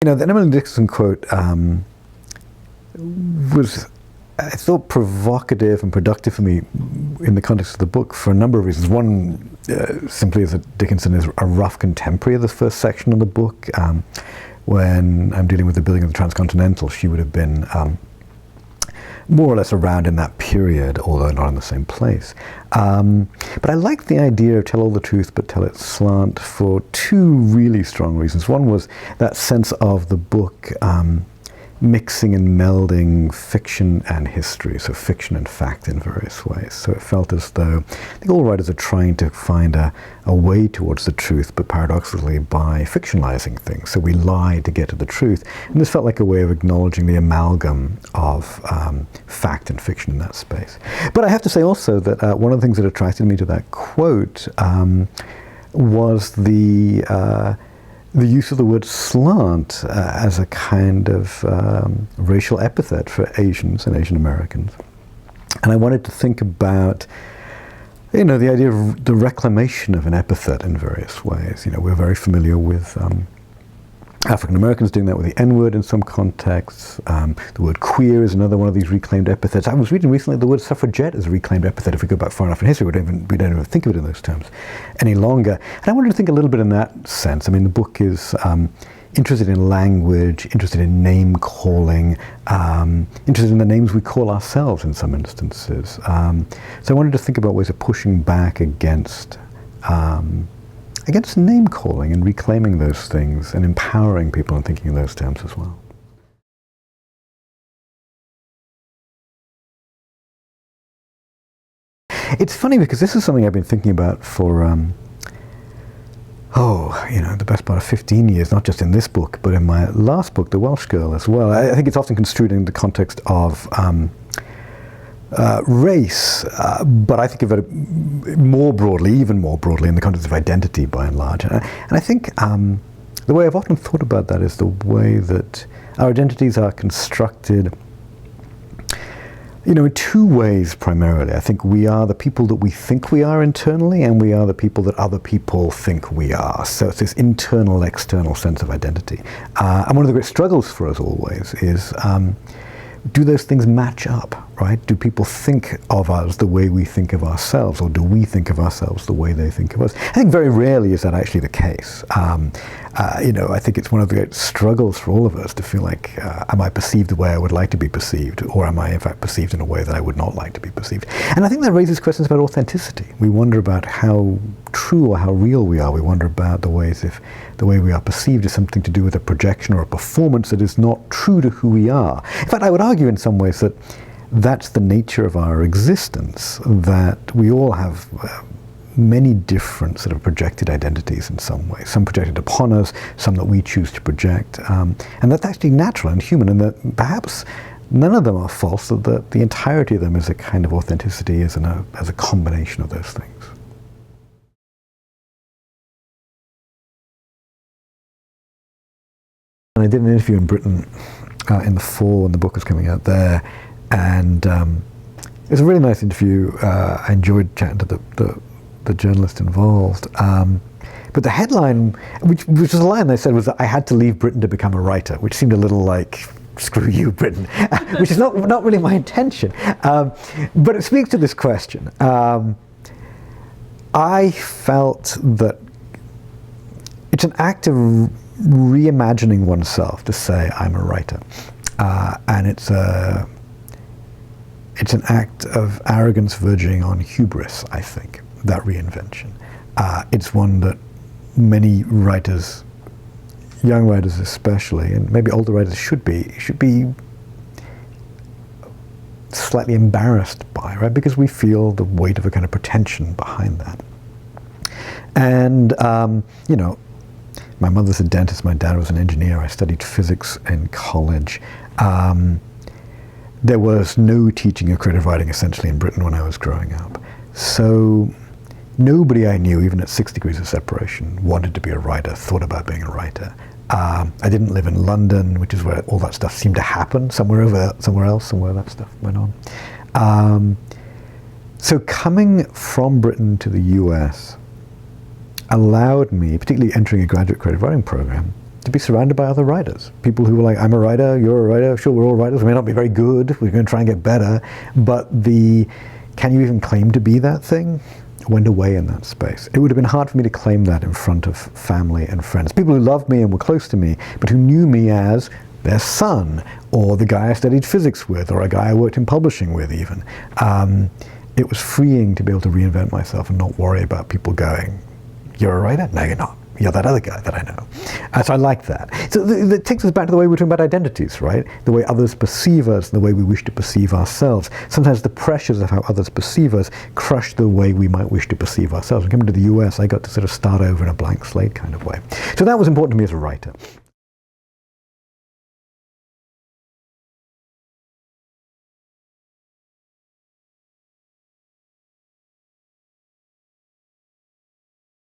The Emily Dickinson quote was, I thought, provocative and productive for me in the context of the book for a number of reasons. One, simply is that Dickinson is a rough contemporary of the first section of the book. When I'm dealing with the building of the Transcontinental, she would have been more or less around in that period, although not in the same place. But I liked the idea of tell all the truth but tell it slant for two really strong reasons. One was that sense of the book mixing and melding fiction and history, so fiction and fact in various ways. So it felt as though I think all writers are trying to find a way towards the truth, but paradoxically by fictionalizing things. So we lie to get to the truth. And this felt like a way of acknowledging the amalgam of fact and fiction in that space. But I have to say also that one of the things that attracted me to that quote was the use of the word slant as a kind of racial epithet for Asians and Asian Americans. And I wanted to think about, the idea of the reclamation of an epithet in various ways. We're very familiar with African Americans doing that with the N-word in some contexts. The word queer is another one of these reclaimed epithets. I was reading recently the word suffragette is a reclaimed epithet. If we go back far enough in history, we don't even think of it in those terms any longer. And I wanted to think a little bit in that sense. I mean, the book is interested in language, interested in name calling, interested in the names we call ourselves in some instances. So I wanted to think about ways of pushing back against name calling and reclaiming those things and empowering people in thinking in those terms as well. It's funny because this is something I've been thinking about for the best part of 15 years, not just in this book, but in my last book, The Welsh Girl, as well. I think it's often construed in the context of race, but I think of it more broadly, even more broadly, in the context of identity, by and large. And I think the way I've often thought about that is the way that our identities are constructed, in two ways primarily. I think we are the people that we think we are internally, and we are the people that other people think we are. So it's this internal, external sense of identity. And one of the great struggles for us always is, do those things match up, right? Do people think of us the way we think of ourselves, or do we think of ourselves the way they think of us? I think very rarely is that actually the case. I think it's one of the great struggles for all of us to feel like, am I perceived the way I would like to be perceived, or am I in fact perceived in a way that I would not like to be perceived? And I think that raises questions about authenticity. We wonder about how true or how real we are. We wonder about the ways if the way we are perceived is something to do with a projection or a performance that is not true to who we are. In fact, I would argue in some ways that that's the nature of our existence, that we all have many different sort of projected identities in some way, some projected upon us, some that we choose to project, and that's actually natural and human, and that perhaps none of them are false, that the entirety of them is a kind of authenticity as a combination of those things. And I did an interview in Britain in the fall when the book was coming out there, and it was a really nice interview. I enjoyed chatting to the journalist involved. But the headline, which was a line they said, was that I had to leave Britain to become a writer, which seemed a little like, screw you, Britain, which is not really my intention. But it speaks to this question. I felt that it's an act of reimagining oneself to say, I'm a writer. And it's an act of arrogance verging on hubris, I think, that reinvention. It's one that many writers, young writers especially, and maybe older writers should be slightly embarrassed by, right? Because we feel the weight of a kind of pretension behind that. And, my mother's a dentist, my dad was an engineer, I studied physics in college. There was no teaching of creative writing essentially in Britain when I was growing up. So nobody I knew, even at 6 degrees of separation, wanted to be a writer, thought about being a writer. I didn't live in London, which is where all that stuff seemed to happen, somewhere else, somewhere that stuff went on. So coming from Britain to the US allowed me, particularly entering a graduate creative writing program, to be surrounded by other writers. People who were like, I'm a writer, you're a writer, sure, we're all writers, we may not be very good, we're going to try and get better, but can you even claim to be that thing? Went away in that space. It would have been hard for me to claim that in front of family and friends. People who loved me and were close to me, but who knew me as their son, or the guy I studied physics with, or a guy I worked in publishing with even. It was freeing to be able to reinvent myself and not worry about people going, you're a writer? No, you're not. You're that other guy that I know. So I like that. So that takes us back to the way we're talking about identities, right? The way others perceive us, and the way we wish to perceive ourselves. Sometimes the pressures of how others perceive us crush the way we might wish to perceive ourselves. When coming to the US, I got to sort of start over in a blank slate kind of way. So that was important to me as a writer.